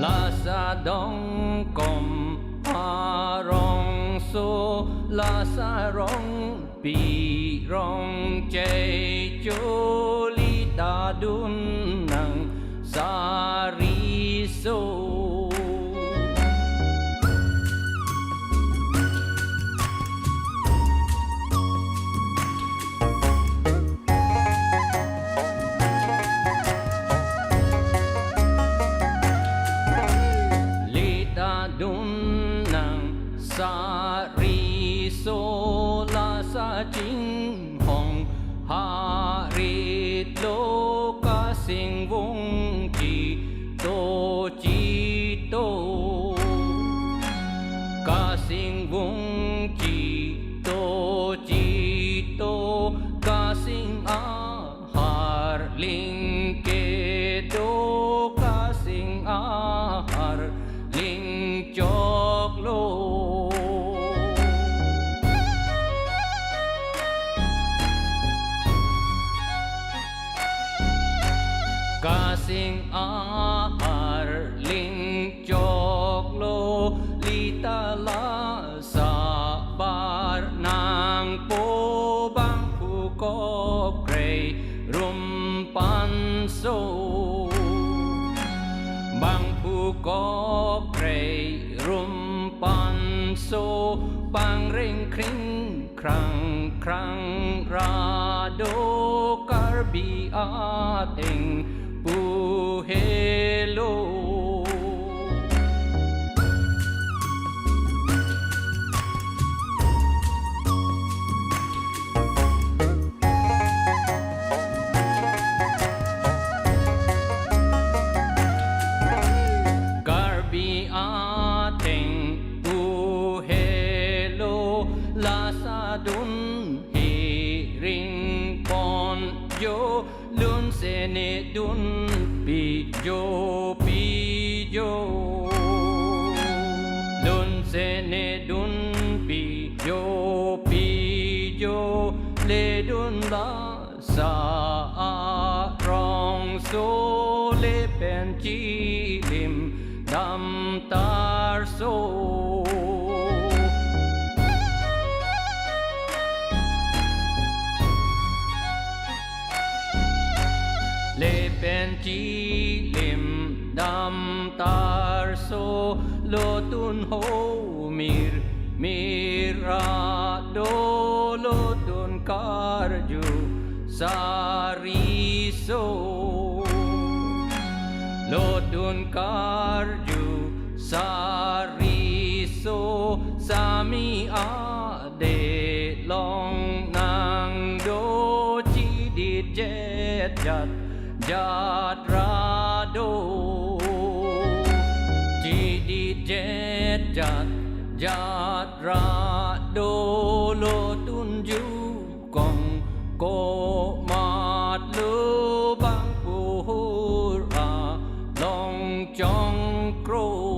La sa dong kom ha rong so la sa rong pi rong chê chô li ta đun nang sa ri so đun nang sa ri so la sa chính hồng ha ri lô ca sinh vung chi to ca sinh vung chi to ca sinh a har linh ke do ca sinh a har linh chok lô ca sinh a har linh chok lô li ta la sa bar nang po bang phu ko grey rum pan so bang phu ko grey rum pan so bang ring kring krang ra do kar bi a ting pu hello la sa dun hi ring pon yo lun se ne dun pi yo lun se ne dun pi yo le dun la sa a rong so le pen chi lim dam tar so le pen chi lim dam tar so lo tun ho mira do lo tun kar ju sari so lo tun kar ju sari so sami a de long nang do chi đi jet jat jat ra do chi đi jet jat ra do lo tun ju kong ko mat lu bang pu ra long chong kro